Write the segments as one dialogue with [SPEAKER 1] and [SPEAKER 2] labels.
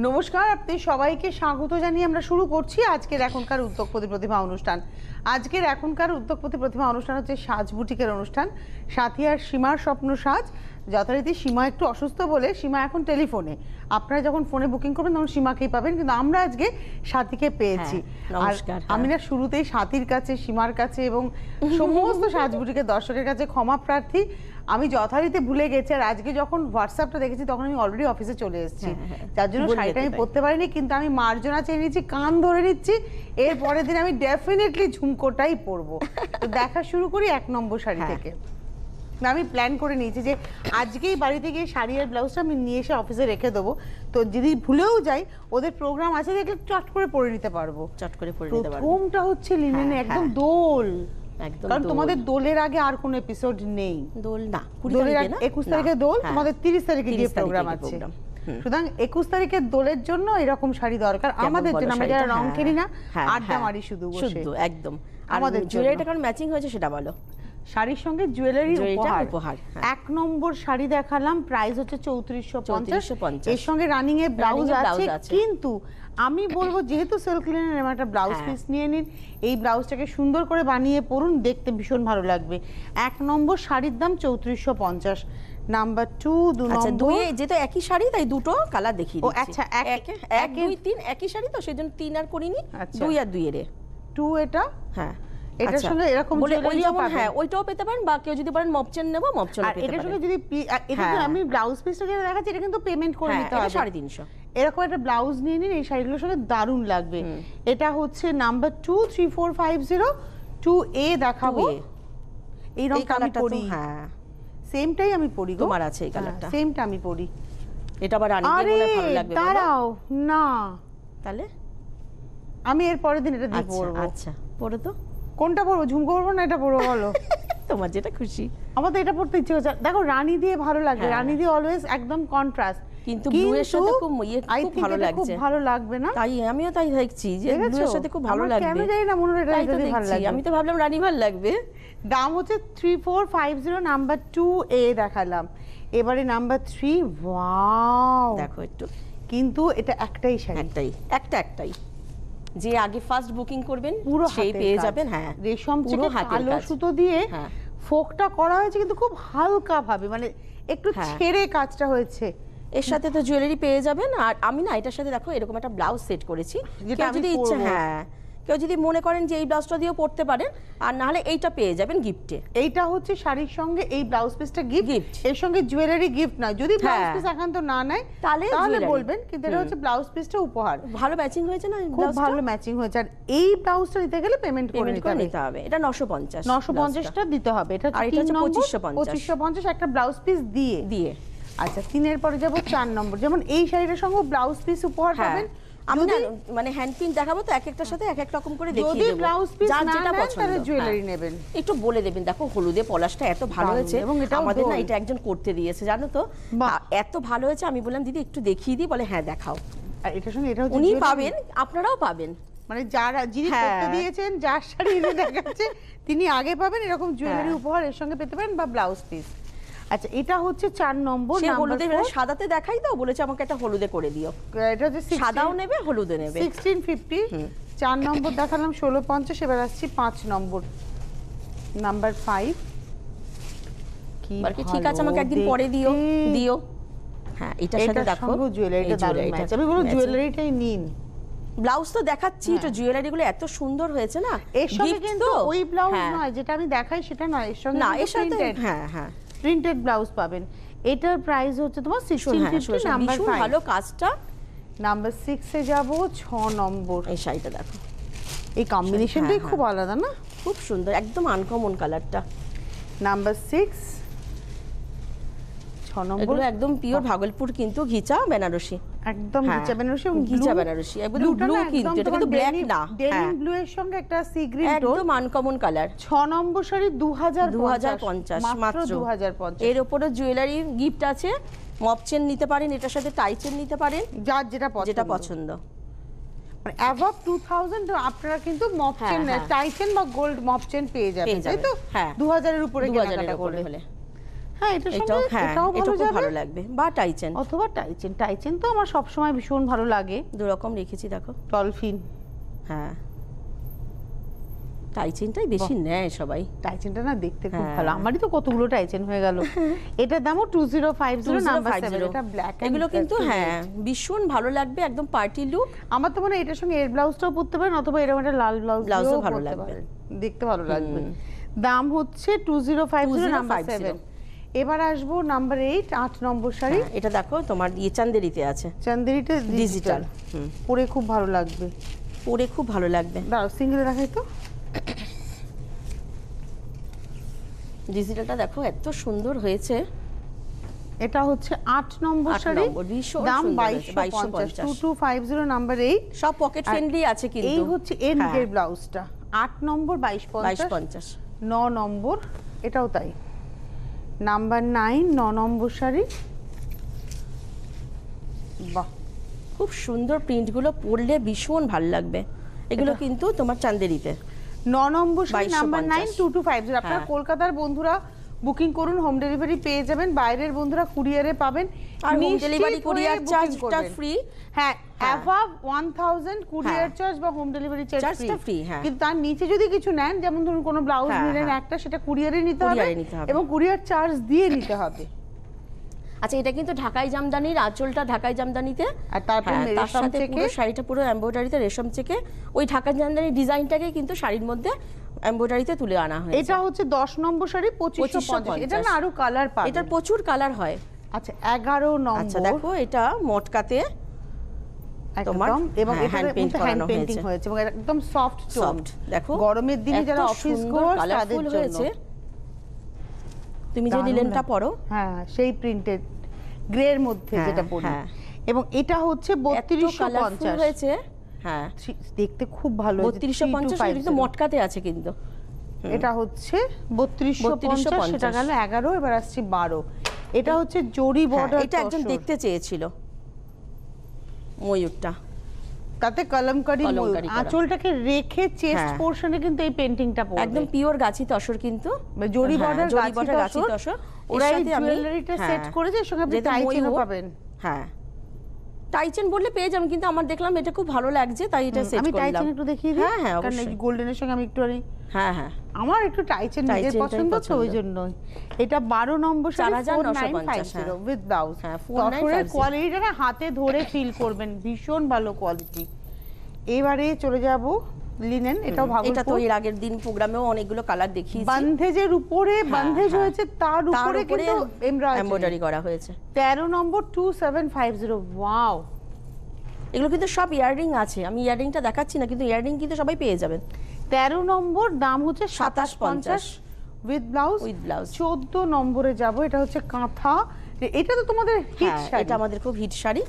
[SPEAKER 1] নমস্কার, আপনি সবাইকে স্বাগত জানিয়ে আমরা শুরু করছি আজকের এখনকার উদ্যোগপতি প্রতিভা অনুষ্ঠান। আজকের এখনকার উদ্যোগপতি প্রতিভা অনুষ্ঠান হচ্ছে সাজ বুটিকের অনুষ্ঠান। সাথী আর সীমার স্বপ্ন সাজ। যথারীতি সীমা একটু অসুস্থ বলে সীমা এখন টেলিফোনে, আপনারা যখন ফোনে বুকিং করবেন তখন সীমাকেই পাবেন, কিন্তু আমরা আজকে সাথীকে পেয়েছি। আর আমি না শুরুতেই সাথীর কাছে, সীমার কাছে এবং সমস্ত সাজ বুটিকের দর্শকের কাছে ক্ষমা প্রার্থী। আমি যথারীতি ভুলে গেছি, আর আজকে যখন হোয়াটসঅ্যাপটা দেখেছি তখন আমি অলরেডি অফিসে চলে এসেছি, যার জন্য শাড়িটা আমি পরতে পারিনি। কিন্তু আমি মার্জনা চেয়ে নিচ্ছি, কান ধরে নিচ্ছি, এর পরের দিন আমি ডেফিনেটলি ঝুমকোটাই পরবো। তো দেখা শুরু করি 1 নম্বর শাড়ি থেকে। আমি প্ল্যান করে নিয়েছি যে আজকেই বাড়িতে গিয়ে শাড়ি আর ব্লাউজটা আমি নিয়ে এসে অফিসে রেখে দেবো। তো যদি ভুলেও যাই, ওদের প্রোগ্রাম আছে দেখলে চট করে পরে নিতে পারবো।
[SPEAKER 2] চট করে পরে নিতে পারবো।
[SPEAKER 1] প্রথমটা হচ্ছে লিনেনে, একদম দোল। কারণ তোমাদের দোলের আগে আর কোনো এপিসোড নেই।
[SPEAKER 2] দোল না,
[SPEAKER 1] 21 তারিখে দোল, তোমাদের 30 তারিখে গিয়ে প্রোগ্রাম আছে। সুতরাং 21 তারিখের দোলের জন্য এরকম শাড়ি দরকার আমাদের জন্য। আমরা যারা রং খেলি না, আড্ডা মারি শুধু বসে,
[SPEAKER 2] একদম। আমাদের জুয়েলারিটা কারণ ম্যাচিং হয়েছে সেটা বলো।
[SPEAKER 1] শাড়ির সঙ্গে জুয়েলারি উপহার। 1 নম্বর শাড়ি দেখালাম, প্রাইস হচ্ছে 3450। এর সঙ্গে রানিং এ ব্লাউজ আছে, কিন্তু আমি বলবো যেহেতু সিল্ক লিনেনের একটা ব্লাউজ পিস নিয়ে নিন, এই ব্লাউজটাকে সুন্দর করে বানিয়ে পরুন, দেখতে ভীষণ ভালো লাগবে। 1 নম্বর শাড়ির দাম 3450। নাম্বার 2, 2 নম্বর,
[SPEAKER 2] যেহেতু একই শাড়ি তাই দুটো কালার দেখিয়ে দিচ্ছি।
[SPEAKER 1] আচ্ছা,
[SPEAKER 2] 1 2 3 একই শাড়ি তো সেজন্য 3 আর করিনি, 2 আর 2 এর
[SPEAKER 1] 2 এটা।
[SPEAKER 2] হ্যাঁ,
[SPEAKER 1] এটার সঙ্গে এরকম জুয়েলারিও পাবেন।
[SPEAKER 2] হ্যাঁ, ওইটাও পেতে পারেন, বা কেউ যদি পারেন মপচেন নেব, মপচেন পেতে পারেন।
[SPEAKER 1] এটার সঙ্গে যদি এটা আমি ব্লাউজ পিসটা যেটা দেখাচ্ছি, এটা কিন্তু পেমেন্ট করে নিতে হবে।
[SPEAKER 2] 350।
[SPEAKER 1] এরকম একটা ব্লাউজ নিয়ে নিন, এই শাড়িগুলোর সঙ্গে দারুণ লাগবে। এটা হচ্ছে নাম্বার 2, 3450। 2A দেখাবো। এই রংটা আমি পরি। হ্যাঁ, সেমটাই আমি পরি গো।
[SPEAKER 2] তোমার আছে এই কালারটা?
[SPEAKER 1] সেমটা আমি পরি।
[SPEAKER 2] এটা আবার রানী দিয়ে মনে ভালো লাগবে।
[SPEAKER 1] দাঁড়াও না,
[SPEAKER 2] তাহলে
[SPEAKER 1] আমি এর পরের দিন এটা দিয়ে পরবো।
[SPEAKER 2] আচ্ছা, পরো তো।
[SPEAKER 1] কোনটা পরবো? ঝুমকো পরবো না এটা পরবো বলো?
[SPEAKER 2] তোমার যেটা খুশি।
[SPEAKER 1] আমার তো এটা পরতে ইচ্ছে হচ্ছে। দেখো, রানী দিয়ে ভালো লাগবে। রানী দিয়ে অলওয়েজ একদম কন্ট্রাস্ট,
[SPEAKER 2] কিন্তু ব্লু এর সাথে খুব ভালো লাগছে।
[SPEAKER 1] খুব ভালো লাগবে না?
[SPEAKER 2] তাই আমিও তাই দেখছি যে ব্লু এর সাথে খুব ভালো লাগবে।
[SPEAKER 1] কেন জানি না, মনে হয় এটা যদি ভালো লাগবে।
[SPEAKER 2] আমি তো ভাবলাম রানী ভালো লাগবে।
[SPEAKER 1] দাম হচ্ছে 3450। নাম্বার 2A দেখালাম, এবারে নাম্বার 3। ওয়াও,
[SPEAKER 2] দেখো একটু।
[SPEAKER 1] কিন্তু এটা একটাই শাড়ি,
[SPEAKER 2] একটাই যে আগে ফার্স্ট বুকিং করবেন
[SPEAKER 1] পুরো
[SPEAKER 2] সেই পেয়ে যাবেন। হ্যাঁ,
[SPEAKER 1] রেশম থেকে কালো সুতো দিয়ে ফোকটা করা হয়েছে, কিন্তু খুব হালকা ভাবে, মানে একটু ছেড়ে কাজটা হয়েছে।
[SPEAKER 2] এর সাথে তো জুয়েলারি পেয়ে যাবেন। আর আমি না এটার সাথে দেখো এরকম একটা ব্লাউজ সেট করেছি, যেটা যদি ইচ্ছে, কেউ যদি মনে করেন যে এই ব্লাউজটা দিয়েও পরতে পারেন, আর নাহলে এইটা পেয়ে যাবেন গিফটে।
[SPEAKER 1] এইটা হচ্ছে শাড়ির সঙ্গে এই ব্লাউজ পিসটা গিফট। এর সঙ্গে জুয়েলারি গিফট নয়। যদি ব্লাউজ পিস একান্ত না নেয় তাহলে বলবেন, কিন্তু এটা হচ্ছে ব্লাউজ পিসটা উপহার।
[SPEAKER 2] ভালো ম্যাচিং হয়েছে না?
[SPEAKER 1] খুব ভালো ম্যাচিং হয়েছে। আর এই ব্লাউজটা নিতে গেলে পেমেন্ট করে নিতে হবে।
[SPEAKER 2] এটা 950।
[SPEAKER 1] 950টা দিতে হবে। এটা হচ্ছে 2550 একটা ব্লাউজ পিস দিয়ে। আচ্ছা, 3 এর পরে যাব 4 নম্বর। যেমন এই শাড়িটার সঙ্গে ব্লাউজ পিস উপহার পাবেন।
[SPEAKER 2] আমি মানে হ্যান্ড পিন দেখাবো তো, এক একটার সাথে এক এক রকম করে দেখিয়ে দেব।
[SPEAKER 1] যদি ব্লাউজ পিস না নেন তাহলে জুয়েলারি নেবেন।
[SPEAKER 2] একটু বলে দেবেন, দেখো হলুদে পলাশটা এত ভালো হয়েছে, আমাদের না এটা একজন করতে দিয়েছে জানো তো, এত ভালো হয়েছে। আমি বললাম দিদি একটু দেখিয়ে দিই, বলে হ্যাঁ দেখাও।
[SPEAKER 1] আর এটার সঙ্গে এটা হচ্ছে
[SPEAKER 2] উনি পাবেন, আপনারাও পাবেন,
[SPEAKER 1] মানে যারা যিনি করতে দিয়েছেন, যার শাড়ি এনে দেখাচ্ছে তিনি আগে পাবেন এরকম জুয়েলারি উপহার এর সঙ্গে পেতে পারেন, বা ব্লাউজ পিস। আচ্ছা, এটা হচ্ছে 4 নম্বর।
[SPEAKER 2] হলুদে সাদাতে দেখাই তো, বলেছে আমাকে একটা হলুদে করে দিও।
[SPEAKER 1] এটা হচ্ছে
[SPEAKER 2] সাদাও নেবে, হলুদে নেবে।
[SPEAKER 1] 1650। 4 নম্বর দেখালাম 1650। এবার আসছি 5 নম্বর, নাম্বার 5।
[SPEAKER 2] কি ঠিক আছে, আমাকে একদিন পরে দিও। হ্যাঁ, এটার সাথে দেখো
[SPEAKER 1] জুয়েলারিটা দারুণ ম্যাচ। আমি বলবো জুয়েলারিটাই নিন।
[SPEAKER 2] ব্লাউজ তো দেখাচ্ছি, এটা জুয়েলারি গুলো এত সুন্দর হয়েছে না।
[SPEAKER 1] এর সঙ্গে কিন্তু ওই ব্লাউজ নয় যেটা আমি দেখাই, সেটা নয়। এর সঙ্গে
[SPEAKER 2] এর সাথে
[SPEAKER 1] প্রিন্টেড ব্লাউজ পাবেন। এটার প্রাইস হচ্ছে তোমার 1650। নাম্বার 5
[SPEAKER 2] ভালো কাজটা।
[SPEAKER 1] নাম্বার 6 এ যাব, 6 নম্বর।
[SPEAKER 2] এই শাড়িটা দেখো,
[SPEAKER 1] এই কম্বিনেশনটাই খুব আলাদা না?
[SPEAKER 2] খুব সুন্দর, একদম আনকমন কালারটা।
[SPEAKER 1] নাম্বার 6, 6 নম্বর।
[SPEAKER 2] এগুলো একদম পিওর ভাগলপুর, কিন্তু ঘিচা বেনারসি,
[SPEAKER 1] একদম ঘিচা বেনারসি এবং
[SPEAKER 2] ঘিচা বেনারসি, একদম ব্লু, কিন্তু এটা কিন্তু ব্ল্যাক না,
[SPEAKER 1] ডেনিম ব্লু এর সঙ্গে একটা সি গ্রিন টোন,
[SPEAKER 2] একদম আনকমন কালার।
[SPEAKER 1] 6 নম্বর শাড়ি
[SPEAKER 2] 2050,
[SPEAKER 1] মাত্র 2050।
[SPEAKER 2] এর উপরে জুয়েলারি গিফট আছে, মপ চেন নিতে পারেন, এটার সাথে টাই চেন নিতে পারেন,
[SPEAKER 1] যার যেটা পছন্দ। মানে অ্যাবভ 2000 আপনারা কিন্তু মপ চেন, টাই চেন বা গোল্ড মপ চেন পেয়ে যাবেন, তাই তো? 2000 এর উপরে কেনাকাটা করলে। হ্যাঁ এটার সঙ্গে এটাও
[SPEAKER 2] এটা খুব
[SPEAKER 1] ভালো
[SPEAKER 2] ভালো
[SPEAKER 1] যাবে
[SPEAKER 2] লাগবে, বা টাইচেন।
[SPEAKER 1] অথবা টাইচেন। টাইচেন তো আমার সবসময় ভীষণ ভালো লাগে।
[SPEAKER 2] দু রকম রেখেছি দেখো।
[SPEAKER 1] ডলফিন।
[SPEAKER 2] হ্যাঁ টাইচেনটাই বেশি নেয় সবাই।
[SPEAKER 1] টাইচেনটা না দেখতে খুব ভালো, আমারই তো কতগুলো টাইচেন হয়ে গেল। এটার দামও 2050 নাম্বার 7। এটা ব্ল্যাক
[SPEAKER 2] এগুলো কিন্তু হ্যাঁ ভীষণ ভালো লাগবে, একদম পার্টি লুক।
[SPEAKER 1] আমার তো মনে হয় এটার সঙ্গে এর ব্লাউজটাও পরতে পারেন, অথবা এরকম একটা লাল
[SPEAKER 2] ব্লাউজও ভালো লাগবে,
[SPEAKER 1] দেখতে ভালো লাগবে। দাম হচ্ছে 2050 নাম্বার 7। এবার আসবো নাম্বার 8, 8 নম্বর শাড়ি।
[SPEAKER 2] এটা দেখো তোমার চান্দেরিতে আছে,
[SPEAKER 1] চান্দেরিতে ডিজিটাল। পরে খুব ভালো লাগবে,
[SPEAKER 2] পরে খুব ভালো লাগবে।
[SPEAKER 1] দাঁড়াও সিঙ্গেলে দেখাই তো।
[SPEAKER 2] ডিজিটালটা দেখো এত সুন্দর হয়েছে।
[SPEAKER 1] এটা হচ্ছে 8 নম্বর শাড়ি, দাম 2250। 2250 নাম্বার 8।
[SPEAKER 2] সব পকেট ফ্রেন্ডলি আছে কিন্তু।
[SPEAKER 1] এই হচ্ছে এর নিজের ব্লাউজটা 8 নম্বর 2250। 9 নম্বর এটাও তাই। নাম্বার 9 9 নম্বর শাড়ি। বাহ
[SPEAKER 2] খুব সুন্দর, প্রিন্টগুলো পরলে ভীষণ ভালো লাগবে। এগুলো কিন্তু তোমার চান্দেরিতে।
[SPEAKER 1] 9 নম্বর শাড়ি নাম্বার 9 2250। আপনারা কলকাতার বন্ধুরা বুকিং করুন, হোম ডেলিভারি পেয়ে যাবেন। বাইরের বন্ধুরা কুরিয়ারে পাবেন,
[SPEAKER 2] আর হোম ডেলিভারি কুরিয়ার চার্জটা ফ্রি।
[SPEAKER 1] হ্যাঁ অ্যাভাব 1000 কুরিয়ার চার্জ বা হোম ডেলিভারি চার্জটা
[SPEAKER 2] ফ্রি। হ্যাঁ
[SPEAKER 1] কিন্তু তার নিচে যদি কিছু নেন, যেমন ধরুন কোনো ব্লাউজ নিলেন একটা, সেটা কুরিয়ারে নিতে হবে এবং কুরিয়ার চার্জ দিয়ে নিতে হবে।
[SPEAKER 2] আচ্ছা এটা কিন্তু ঢাকাই জামদানির, আঁচলটা ঢাকাই জামদানিতে,
[SPEAKER 1] আর তারপর
[SPEAKER 2] তার সাথে পুরো শাড়িটা পুরো এমব্রয়ডারিতে রেশম চেকে, ওই ঢাকাই জামদানির ডিজাইনটাকে কিন্তু শাড়ির মধ্যে এমব্রয়ডারিতে তুলে আনা হয়েছে।
[SPEAKER 1] এটা হচ্ছে 10 নম্বর শাড়ি 2550। এটা না আরো কালার পাবে,
[SPEAKER 2] এটার প্রচুর কালার হয়।
[SPEAKER 1] আচ্ছা 11 নম্বর।
[SPEAKER 2] আচ্ছা দেখো এটা মটকাতে
[SPEAKER 1] তোমার এবং এটা হ্যান্ড পেইন্টিং হয়েছে এবং একদম সফট টোন।
[SPEAKER 2] দেখো
[SPEAKER 1] গরমের দিনে যারা অফিস গোয়ার তাদের জন্য।
[SPEAKER 2] তুমি যে লিলেনটা পরো,
[SPEAKER 1] হ্যাঁ সেই প্রিন্টেড গ্রের মধ্যে যেটা পরি, এবং এটা হচ্ছে 3250
[SPEAKER 2] হয়েছে। হ্যাঁ
[SPEAKER 1] দেখতে খুব ভালো,
[SPEAKER 2] 3250 কিন্তু মটকাতে আছে কিন্তু।
[SPEAKER 1] এটা হচ্ছে 3250, সেটা গেল 11। এবার আসছে 12। এটা হচ্ছে জরি বর্ডার।
[SPEAKER 2] এটা একজন দেখতে চেয়েছিল ময়ূরটা,
[SPEAKER 1] তাতে কলমকারী ময়ূর। আঁচলটাকে রেখে চেস্ট পোরশনে কিন্তু এই পেইন্টিংটা পড়বে,
[SPEAKER 2] একদম পিওর গাছি তসর কিন্তু,
[SPEAKER 1] জরি বর্ডার গাছি তসর। ওরা এই জুয়েলারিটা সেট করেছে, এর সঙ্গে আপনি টাইচেনও পাবেন।
[SPEAKER 2] হ্যাঁ টাইচেন বললে পেয়ে যাবেন, কিন্তু আমার দেখলাম এটা খুব ভালো লাগছে তাই এটা সেট করলাম।
[SPEAKER 1] আমি টাইচেন একটু দেখিয়ে দিই।
[SPEAKER 2] হ্যাঁ
[SPEAKER 1] কারণ এই গোল্ডেনের সঙ্গে আমি একটু আমার একটু টাইচেন নিজের পছন্দ তো ওই জন্যই। এটা 12 নম্বর শাড়ি 4950 উইথ ব্লাউজ। তসরের কোয়ালিটিটা না হাতে ধরে ফিল করবেন, ভীষণ ভালো কোয়ালিটি। এবারে চলে যাব লিনেন। এটাও ভাগলপুর।
[SPEAKER 2] এটা তো এর আগের দিন প্রোগ্রামেও অনেকগুলো কালার দেখিয়েছি।
[SPEAKER 1] বান্ধেজের উপরে বান্ধেজ হয়েছে, তার উপরে কিন্তু
[SPEAKER 2] এমব্রয়ডারি করা হয়েছে।
[SPEAKER 1] 13 নম্বর 2750। ওয়াও,
[SPEAKER 2] এগুলো কিন্তু সব ইয়াররিং আছে, আমি ইয়াররিংটা দেখাচ্ছি না, কিন্তু ইয়াররিং কিন্তু সবাই পেয়ে যাবেন।
[SPEAKER 1] 13 নম্বর দাম হচ্ছে 2750 উইথ ব্লাউজ। 14 নম্বরে যাব। এটা হচ্ছে কাঁথা। এটা তো তোমাদের হিট শাড়ি,
[SPEAKER 2] এটা আমাদের খুব হিট শাড়ি,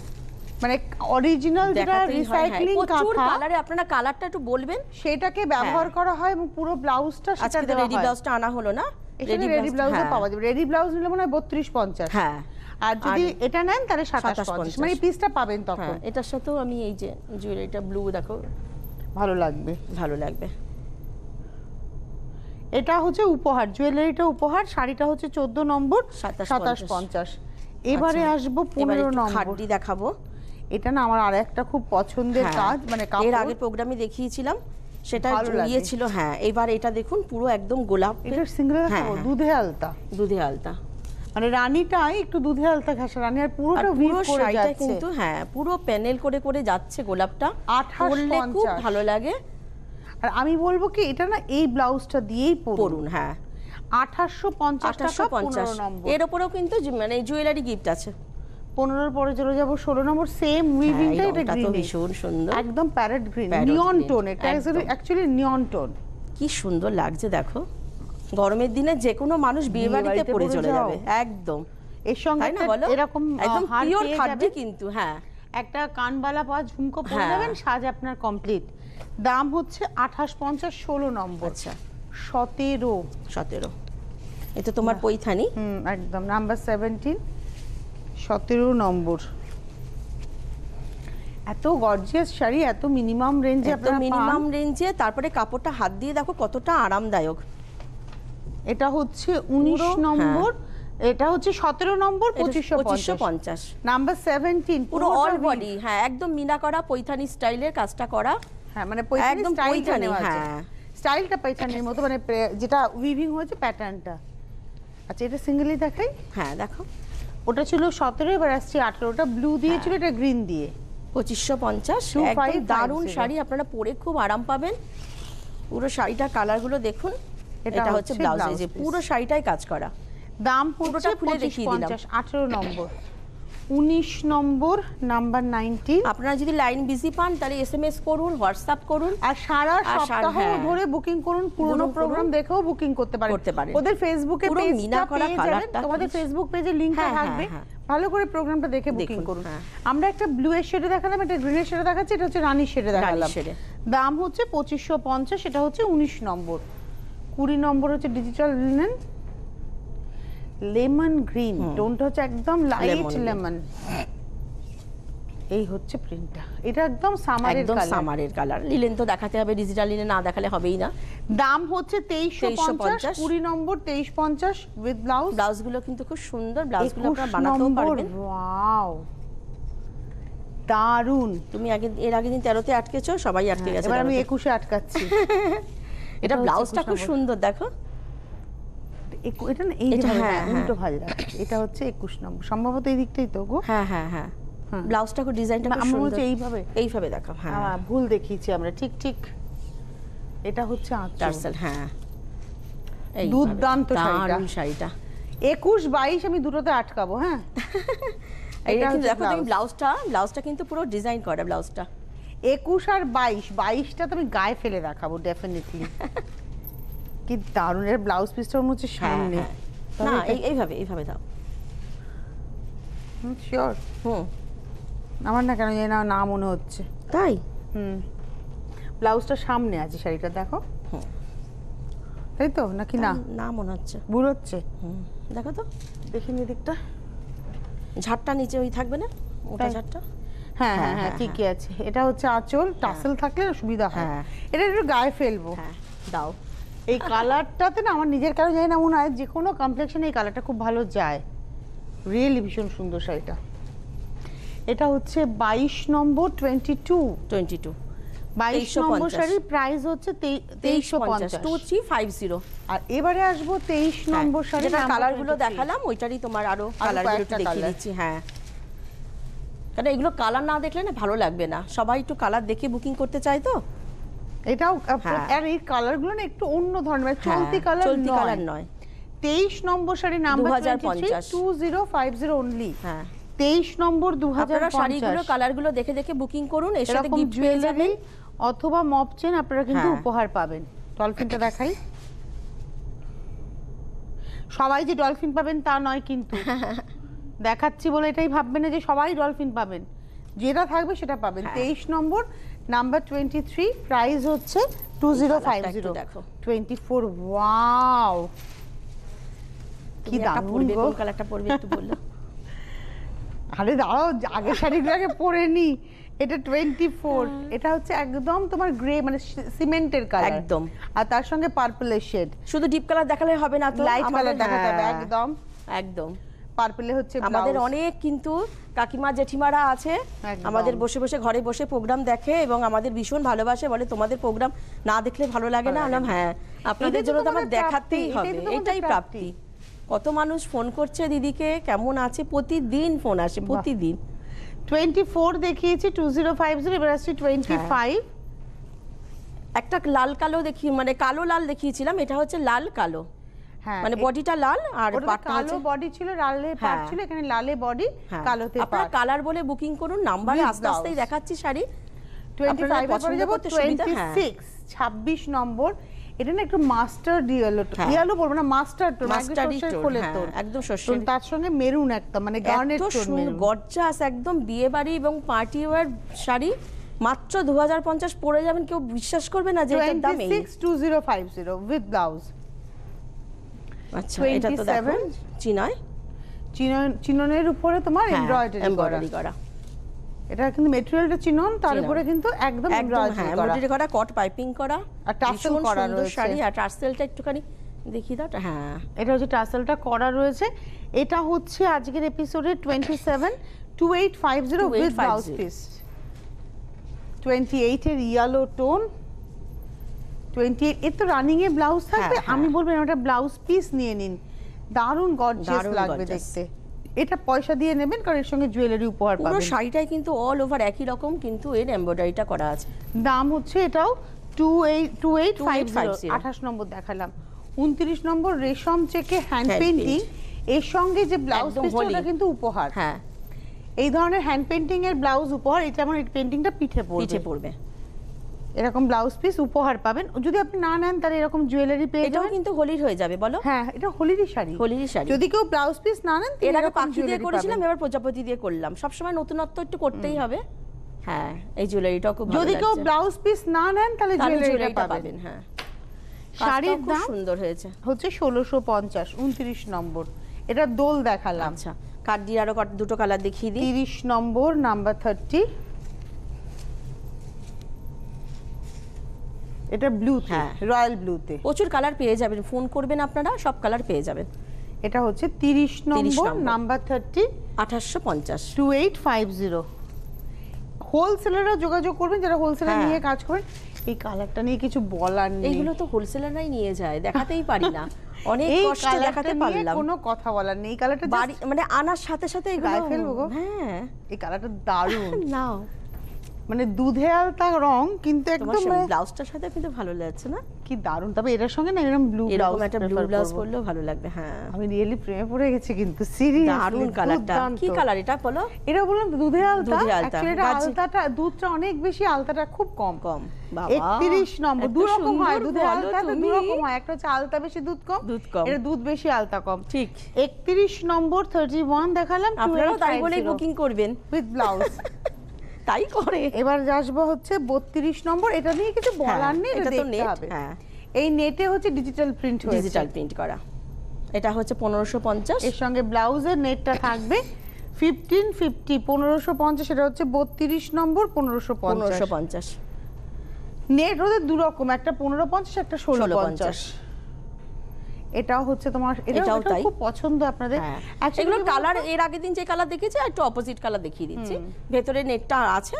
[SPEAKER 1] মানে অরিজিনাল যেটা রিসাইক্লিং কাঁথা।
[SPEAKER 2] কালারে আপনারা কালারটা একটু বলবেন,
[SPEAKER 1] সেটাকে ব্যবহার করা হয় এবং পুরো ব্লাউজটা সেটা দেওয়া হয়।
[SPEAKER 2] রেডি ব্লাউজটা আনা হলো না,
[SPEAKER 1] রেডি ব্লাউজও পাওয়া যাবে। রেডি ব্লাউজ নিলে মনে হয় 3250।
[SPEAKER 2] হ্যাঁ
[SPEAKER 1] আর যদি এটা নেন তাহলে 2750, মানে এই পিসটা পাবেন তখন।
[SPEAKER 2] এটার সাথেও আমি এই যে জুয়েলারিটা ব্লু দেখো,
[SPEAKER 1] ভালো লাগবে,
[SPEAKER 2] ভালো লাগবে।
[SPEAKER 1] এটা হচ্ছে উপহার, জুয়েলারিটা উপহার, শাড়িটা হচ্ছে 14 নম্বর 2750। এবারে আসবো 15 নম্বর।
[SPEAKER 2] খাড্ডি দেখাবো।
[SPEAKER 1] এটা না আমার আরেকটা খুব পছন্দের কাজ, মানে
[SPEAKER 2] এর আগের প্রোগ্রামে দেখিয়েছিলাম, সেটা ছিল। হ্যাঁ এবার এটা দেখুন পুরো একদম গোলাপ।
[SPEAKER 1] এটা সিঙ্গেল দেখাবো, দুধে আলতা।
[SPEAKER 2] দুধে আলতা
[SPEAKER 1] মানে রানীটাই একটু দুধে আলতা ঘাসা রানী, আর পুরোটা
[SPEAKER 2] পুরো শাড়িটা কিন্তু পুরো প্যানেল করে করে যাচ্ছে গোলাপটা।
[SPEAKER 1] 2850
[SPEAKER 2] খুব ভালো লাগে।
[SPEAKER 1] আর আমি বলবো কি এটা না এই ব্লাউজটা দিয়েই পরুন।
[SPEAKER 2] হ্যাঁ
[SPEAKER 1] 2850 টাকা 15 নম্বর।
[SPEAKER 2] এর উপরেও কিন্তু মানে জুয়েলারি গিফট আছে।
[SPEAKER 1] 15 পরে চলে যাব 16 নম্বর। সেম উইভিংটা, এটা গ্রিন,
[SPEAKER 2] ভীষণ সুন্দর,
[SPEAKER 1] একদম প্যারেট গ্রিন, নিয়ন টোন। এটা অ্যাকচুয়ালি নিয়ন টোন।
[SPEAKER 2] কি সুন্দর লাগছে দেখো, গরমের দিনে যে কোনো মানুষ বিয়ে বাড়িতে পরে চলে যাবে একদম।
[SPEAKER 1] এর সঙ্গে এরকম
[SPEAKER 2] একদম পিওর খাড্ডি কিন্তু। হ্যাঁ
[SPEAKER 1] একটা কানবালা বা ঝুমকো পরে যাবেন, সাজ আপনার কমপ্লিট। দাম হচ্ছে 2850। 16 নম্বর।
[SPEAKER 2] আচ্ছা
[SPEAKER 1] 17।
[SPEAKER 2] এটা তোমার পৈথানি।
[SPEAKER 1] একদম নাম্বার 17। 17 নম্বর। এত গর্জিয়াস শাড়ি, এত মিনিমাম রেঞ্জে আপনারা পান।
[SPEAKER 2] মিনিমাম রেঞ্জে, তারপরে কাপড়টা হাত দিয়ে দেখো কতটা আরামদায়ক।
[SPEAKER 1] এটা হচ্ছে 19 নম্বর। এটা হচ্ছে 17 নম্বর 2550 নাম্বার 17
[SPEAKER 2] পুরো অল বডি, হ্যাঁ একদম মিনা করা পৈথানি স্টাইলের কাজটা করা।
[SPEAKER 1] হ্যাঁ মানে পৈথানি
[SPEAKER 2] একদম
[SPEAKER 1] স্টাইলটা
[SPEAKER 2] পৈথানি,
[SPEAKER 1] নেওয়া আছে,
[SPEAKER 2] হ্যাঁ
[SPEAKER 1] স্টাইলটা পৈথানির মতো, মানে যেটা উইভিং হয়েছে প্যাটার্নটা। আচ্ছা এটা সিঙ্গেলই দেখাই।
[SPEAKER 2] হ্যাঁ দেখো,
[SPEAKER 1] ওটা ছিল 17, এবার আসছে 18। ওটা ব্লু দিয়ে ছিল, এটা গ্রিন দিয়ে।
[SPEAKER 2] 2550,
[SPEAKER 1] 2550
[SPEAKER 2] একদম দারুণ শাড়ি, আপনারা পরে খুব আরাম পাবেন। পুরো শাড়িটার কালারগুলো দেখুন, এটা হচ্ছে ব্লাউজ, এই যে পুরো শাড়িটাই কাজ করা।
[SPEAKER 1] দাম পুরোটা খুলে দেখিয়ে দিলাম। 18 নম্বর, 19 নম্বর, নাম্বার 19।
[SPEAKER 2] আপনারা যদি লাইন বিজি পান তাহলে এসএমএস করুন, হোয়াটসঅ্যাপ করুন,
[SPEAKER 1] আর সারা সপ্তাহ ধরে বুকিং করুন, পুরনো প্রোগ্রাম দেখেও বুকিং করতে পারেন। ওদের ফেসবুকে পেজটা পেয়ে যাবেন, তোমাদের ফেসবুক পেজে লিংকটা থাকবে, ভালো করে প্রোগ্রামটা দেখে বুকিং করুন। আমরা একটা ব্লু এর শেডে দেখালাম, এটা গ্রিন এর শেডে দেখাচ্ছি, এটা হচ্ছে রানী শেডে দেখালাম। দাম হচ্ছে 2550, এটা হচ্ছে 19 নম্বর। 20 নম্বর হচ্ছে ডিজিটাল লিনেন লেমন গ্রিন, টোনটা হচ্ছে একদম লাইট লেমন। এই হচ্ছে প্রিন্টটা, এটা একদম সামারের কালার,
[SPEAKER 2] একদম সামারের কালার। লিনেন তো দেখাতে হবে, ডিজিটাল লিনেন না দেখালে হবেই না।
[SPEAKER 1] দাম হচ্ছে 2350, 20 নম্বর 2350 উইথ ব্লাউজ।
[SPEAKER 2] ব্লাউজগুলো কিন্তু খুব সুন্দর, ব্লাউজগুলো আপনারা বানাতেও পারবেন।
[SPEAKER 1] ওয়াও দারুন।
[SPEAKER 2] তুমি এর আগে দিন 13 তে আটকেছো, সবাই আটকে গেছে,
[SPEAKER 1] এবার আমি 21 এ আটকাচ্ছি।
[SPEAKER 2] এটা ব্লাউজটা খুব সুন্দর, দেখো
[SPEAKER 1] এটা না এইভাবে উল্টো ভাঁজ রাখা, এটা হচ্ছে 21 নম্বর, সম্ভবত এই দিকটাই তো গো।
[SPEAKER 2] হ্যাঁ হ্যাঁ হ্যাঁ, ব্লাউজটা খুব ডিজাইনটা খুব সুন্দর, এইভাবে দেখো। হ্যাঁ
[SPEAKER 1] ভুল দেখিয়েছি আমরা, ঠিক ঠিক। এটা হচ্ছে
[SPEAKER 2] টার্সেল, হ্যাঁ এই
[SPEAKER 1] দুর্দান্ত
[SPEAKER 2] শাড়িটা।
[SPEAKER 1] 21 22 আমি দুটোতে আটকাবো। হ্যাঁ
[SPEAKER 2] এটা কিন্তু দেখো তুমি, ব্লাউজটা কিন্তু পুরো ডিজাইন করা ব্লাউজটা।
[SPEAKER 1] 21 আর 22টা তো আমি গায়ে ফেলে রাখাবো ডেফিনেটলি। কি দারুণ এর ব্লাউজ পিসটা হচ্ছে সামনে।
[SPEAKER 2] না এইভাবে দাও।
[SPEAKER 1] শিওর? আমার না কেন জানি না মনে হচ্ছে
[SPEAKER 2] তাই।
[SPEAKER 1] ব্লাউজটা সামনে আছে, শাড়িটা দেখো, তাই তো নাকি? না
[SPEAKER 2] না মনে হচ্ছে,
[SPEAKER 1] ভুল হচ্ছে।
[SPEAKER 2] দেখো তো,
[SPEAKER 1] দেখিনি দিকটা,
[SPEAKER 2] ঝাড়টা নিচে ওই থাকবে না, ওটা ঝাড়টা।
[SPEAKER 1] হ্যাঁ হ্যাঁ হ্যাঁ ঠিকই আছে। এটা হচ্ছে আঁচল, টাসেল থাকলে সুবিধা হয়। এটা একটু গায়ে ফেলবো। দাও। এই কালারটাতে না আমার নিজের কারো জানি না, মনে হয় যে কোনো কমপ্লেক্সনে এই কালারটা খুব ভালো যায়, রিয়েলি ভীষণ সুন্দর শাড়িটা। এটা হচ্ছে 22 নম্বর 22 নম্বর শাড়ি, প্রাইস হচ্ছে 2350
[SPEAKER 2] 2350।
[SPEAKER 1] আর এবারে আসবো 23 নম্বর শাড়ি,
[SPEAKER 2] যেটা কালারগুলো দেখালাম ওইটারই তোমার আরো কালারগুলো একটু দেখিয়ে দিচ্ছি। হ্যাঁ, কারণ এগুলো কালার না দেখলে না ভালো লাগবে না, সবাই একটু কালার দেখে বুকিং করতে চায় তো।
[SPEAKER 1] এটাও আর এই কালারগুলো না একটু অন্য ধরনের, চলতি কালার নয়। 23 নম্বর শাড়ি, নাম্বার 2050 অনলি। হ্যাঁ 23 নম্বর 2050।
[SPEAKER 2] শাড়িগুলো কালারগুলো দেখে দেখে বুকিং করুন, এর সাথে গিফট পেয়ে যাবেন
[SPEAKER 1] অথবা মপ চেন আপনারা কিন্তু উপহার পাবেন। ডলফিনটা দেখাই। সবাই যে ডলফিন পাবেন তা নয় কিন্তু, দেখাচ্ছি বলে এটাই ভাববেন না যে সবাই ডলফিন পাবেন, যেটা থাকবে সেটা পাবেন। 23 নম্বর, নাম্বার 23, প্রাইস হচ্ছে 2050।
[SPEAKER 2] দেখো
[SPEAKER 1] 24। ওয়াও কি দারুণ গো।
[SPEAKER 2] কোন কালারটা পরবে একটু বললো?
[SPEAKER 1] আরে দাঁড়াও, আগে শাড়িগুলোকে পরে নি। এটা 24, এটা হচ্ছে একদম তোমার গ্রে, মানে সিমেন্টের কালার
[SPEAKER 2] একদম,
[SPEAKER 1] আর তার সঙ্গে পার্পলের শেড।
[SPEAKER 2] শুধু ডিপ কালার দেখালে হবে না তো,
[SPEAKER 1] লাইট কালার দেখাতে হবে। একদম
[SPEAKER 2] একদম
[SPEAKER 1] পার্পলে হচ্ছে।
[SPEAKER 2] আমাদের অনেক কিন্তু কাকিমা জেঠিমারা আছে, আমাদের বসে বসে ঘরে বসে প্রোগ্রাম দেখে এবং আমাদের ভীষণ ভালোবাসে, বলে তোমাদের প্রোগ্রাম না দেখলে ভালো লাগে না। হ্যাঁ, আপনাদের জন্য তো আমার দেখাতেই হবে, এটাই প্রাপ্তি। কত মানুষ ফোন করছে দিদিকে কেমন আছে, প্রতিদিন ফোন আসে, প্রতিদিন।
[SPEAKER 1] 24 দেখিয়েছি 2050, এবার আসছে 25।
[SPEAKER 2] একটা লাল কালো দেখি, মানে কালো লাল দেখিয়েছিলাম, এটা হচ্ছে লাল কালো।
[SPEAKER 1] হ্যাঁ,
[SPEAKER 2] মানে বডিটা লাল আর পাটটা
[SPEAKER 1] কালো বডি ছিল, লালে পাট ছিল, এখানে লালে বডি কালোতে পাট।
[SPEAKER 2] আপনারা কালার বলে বুকিং করুন, নাম্বারে আস্তে আস্তেই দেখাচ্ছি শাড়ি।
[SPEAKER 1] 25 পছন্দ করতে সুবিধা। 26 নম্বর, এটা না একটু মাস্টার্ড ইয়েলো বলবো না, মাস্টার্ড টোন,
[SPEAKER 2] একদম শস্যের,
[SPEAKER 1] তার সঙ্গে মেরুন একটা, মানে গার্নেট টোন,
[SPEAKER 2] গর্জাস একদম বিয়ে বাড়ি এবং পার্টি ওয়্যার শাড়ি। মাত্র 2050 পরে যাবেন, কেউ বিশ্বাস করবে না যে এটার দাম এই।
[SPEAKER 1] 2050 উইথ ব্লাউজ।
[SPEAKER 2] আচ্ছা, এটা তো দেখো
[SPEAKER 1] চিননের উপরে তোমার এমব্রয়ডারি করা। এটা কিন্তু ম্যাটেরিয়ালটা চিনন, তার উপরে কিন্তু একদম এমব্রয়ডারি করা,
[SPEAKER 2] কট পাইপিং করা,
[SPEAKER 1] আর টার্সেল করা রয়েছে
[SPEAKER 2] শাড়ি। আর টার্সেলটা একটুখানি দেখি দাও, হ্যাঁ
[SPEAKER 1] এটা হচ্ছে টাসেলটা করা রয়েছে। এটা হচ্ছে আজকের এপিসোডে 27 2850 উইথ ব্লাউজ পিস। 28 এর ইয়েলো টোন, 28 এর তো রানিং এ ব্লাউজ থাকবে। আমি বলবো একটা ব্লাউজ পিস নিয়ে নিন, দারুণ গর্জিয়াস লাগবে দেখতে। এটা পয়সা দিয়ে নেবেন কারণ এর সঙ্গে জুয়েলারি উপহার পাবেন।
[SPEAKER 2] পুরো শাড়িটাই কিন্তু অল ওভার একই রকম, কিন্তু এর এমব্রয়ডারিটা করা আছে।
[SPEAKER 1] দাম হচ্ছে এটাও 2850। 28 নম্বর দেখালাম। 29 নম্বর রেশম চেকে হ্যান্ড পেইন্টিং, এর সঙ্গে যে ব্লাউজ পিসটা ওটা কিন্তু উপহার।
[SPEAKER 2] হ্যাঁ,
[SPEAKER 1] এই ধরনের হ্যান্ড পেইন্টিং এর ব্লাউজ উপহার। এটা আমার এই পেইন্টিংটা পিঠে পড়বে। এরকম ব্লাউজ পিস উপহার পাবেন। যদি আপনি না নেন তাহলে এরকম জুয়েলারি পেয়ে যাবেন।
[SPEAKER 2] এটাও কিন্তু হোলির হয়ে যাবে বলো।
[SPEAKER 1] হ্যাঁ, এটা হোলিরই শাড়ি।
[SPEAKER 2] যদি
[SPEAKER 1] কেউ ব্লাউজ পিস না নেন,
[SPEAKER 2] এর আগে পাখি দিয়ে করেছিলাম, এবার প্রজাপতি দিয়ে করলাম। সবসময় নতুনত্ব একটু করতেই হবে। হ্যাঁ, এই জুয়েলারিটাও খুব ভালো লাগছে।
[SPEAKER 1] যদি কেউ ব্লাউজ পিস না নেন তাহলে জুয়েলারিটা পাবেন।
[SPEAKER 2] হ্যাঁ,
[SPEAKER 1] শাড়ির দাম
[SPEAKER 2] সুন্দর হয়েছে,
[SPEAKER 1] হচ্ছে 1650। 29 নম্বর এটা দোল দেখালাম।
[SPEAKER 2] আচ্ছা, কাট দিয়ে আরো দুটো কালার দেখিয়ে দিই।
[SPEAKER 1] 30 নম্বর নাম্বার 30, এটা ব্লুতে, রয়্যাল ব্লুতে।
[SPEAKER 2] প্রচুর কালার পেয়ে যাবেন, ফোন করবেন আপনারা, সব কালার পেয়ে যাবেন।
[SPEAKER 1] এটা হচ্ছে 30 নম্বর নাম্বার 30,
[SPEAKER 2] 2850,
[SPEAKER 1] 2850। হোলসেলাররা যোগাযোগ করবেন যারা হোলসেলার নিয়ে কাজ করেন। এই কালারটা নিয়ে কিছু বলার নেই,
[SPEAKER 2] এইগুলো তো হোলসেলাররাই নিয়ে যায়, দেখাতেই পারি না। অনেক কষ্টে দেখাতে পারলাম,
[SPEAKER 1] কোনো কথা বলার নেই। কালারটা
[SPEAKER 2] বাড়ি মানে আনার সাথে সাথে
[SPEAKER 1] গায়ে ফেলবো গো।
[SPEAKER 2] হ্যাঁ,
[SPEAKER 1] এই কালারটা দারুণ।
[SPEAKER 2] নাও,
[SPEAKER 1] মানে দুধে আলতা রং, কিন্তু একদম
[SPEAKER 2] ব্লাউজটার সাথে কিন্তু ভালো লাগছে না?
[SPEAKER 1] কি দারুণ। তবে এটার সঙ্গে না এরকম ব্লু ব্লাউজ,
[SPEAKER 2] একটা ব্লু ব্লাউজ পরলেও ভালো লাগবে। হ্যাঁ,
[SPEAKER 1] আমি রিয়েলি প্রেমে পড়ে গেছি কিন্তু সিরিয়াসলি।
[SPEAKER 2] দারুণ কালারটা। কি কালার এটা বলো?
[SPEAKER 1] এটা বললাম দুধে আলতা। অ্যাকচুয়ালি এটা আলতাটা, দুধটা অনেক বেশি, আলতাটা খুব কম।
[SPEAKER 2] বাবা,
[SPEAKER 1] 31 নম্বর। দু রকম হয় দুধে আলতা, দু রকম হয়। একটা হচ্ছে আলতা বেশি দুধ কম, এটা দুধ বেশি আলতা কম।
[SPEAKER 2] ঠিক।
[SPEAKER 1] 31 নম্বর 31 দেখালাম।
[SPEAKER 2] আপনারাও তাই বলে বুকিং করবেন
[SPEAKER 1] উইথ ব্লাউজ।
[SPEAKER 2] তাই করে।
[SPEAKER 1] এবার আসবো হচ্ছে 32 নম্বর। এটা নিয়ে কিছু বলার নেই, এটা দেখতে হবে।
[SPEAKER 2] হ্যাঁ,
[SPEAKER 1] এই নেটে হচ্ছে ডিজিটাল প্রিন্ট হয়েছে,
[SPEAKER 2] ডিজিটাল প্রিন্ট করা। এটা হচ্ছে 1550।
[SPEAKER 1] এর সঙ্গে ব্লাউজের নেটটা থাকবে 1550। 1550। এটা হচ্ছে 32 নম্বর 1550। নেট ওদের দু রকম, একটা 1550, একটা 1650। এটাও হচ্ছে তোমার, এটাও খুব পছন্দ আপনাদের।
[SPEAKER 2] এগুলো কালার এর আগের দিন যে কালার দেখেছি একটু অপোজিট কালার দেখিয়ে দিচ্ছি, ভেতরে নেটটা আছে।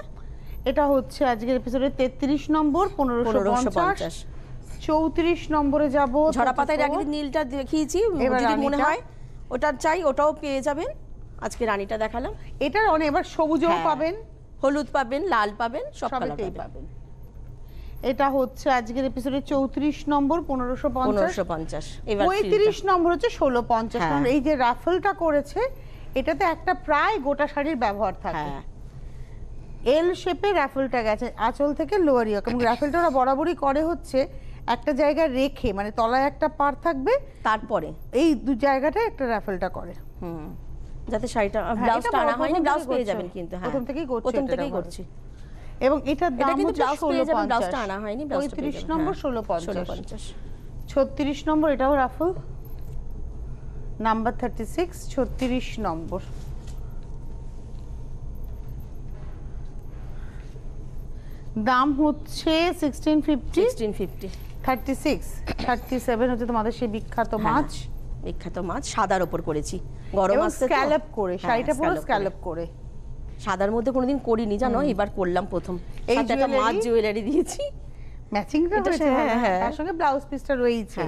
[SPEAKER 1] এটা হচ্ছে আজকের এপিসোডে 33 নম্বর 1550। 34 নম্বরে যাব।
[SPEAKER 2] ঝরা পাতায় আগে নীলটা দেখিয়েছি, যদি মনে হয় ওটা চাই ওটাও পেয়ে যাবেন। আজকে রানীটা দেখালাম,
[SPEAKER 1] এটার অনেক। এবার সবুজও পাবেন,
[SPEAKER 2] হলুদ পাবেন, লাল পাবেন, সব কালারই
[SPEAKER 1] পাবেন। এটা হচ্ছে আজকের এপিসোডে 34 নম্বর 1550। এবার 35 নম্বর হচ্ছে 1650। কারণ এই যে রাফেলটা করেছে এটাতে একটা প্রায় গোটা শাড়ির ব্যবহার থাকে। এল শেপে রাফেলটা গেছে আঁচল থেকে লোয়ার ইয়োক, এবং রাফেলটা ওরা বরাবরই করে হচ্ছে একটা জায়গায় রেখে, মানে তলায় একটা পার থাকবে,
[SPEAKER 2] তারপরে
[SPEAKER 1] এই দু জায়গাটায় একটা রাফেলটা করে,
[SPEAKER 2] যাতে শাড়িটা ব্লাউজটা আনা হয়নি। ব্লাউজ পেয়ে যাবেন কিন্তু।
[SPEAKER 1] প্রথম থেকেই করছি। এবং এটার দাম হচ্ছে
[SPEAKER 2] ব্লাউজ পেয়ে যাবেন, ব্লাউজটা আনা হয়নি।
[SPEAKER 1] 35 নম্বর 1650। 36 নম্বর এটাও রাফেল, নাম্বার 36, 36 নম্বর। দাম হচ্ছে 1650। 36, 37 হচ্ছে তোমাদের সেই বিখ্যাত মাছ।
[SPEAKER 2] বিখ্যাত মাছ সাদার উপর করেছি, গরম আসছে তো,
[SPEAKER 1] স্ক্যালপ করে শাড়িটা পুরো স্ক্যালপ করে।
[SPEAKER 2] সাদার মধ্যে কোনোদিন করিনি জানো, এবার করলাম প্রথম।
[SPEAKER 1] এই
[SPEAKER 2] একটা মাছ জুয়েলারি দিয়েছি,
[SPEAKER 1] ম্যাচিংটা হয়েছে। তার সঙ্গে ব্লাউজ পিসটা রয়েছে।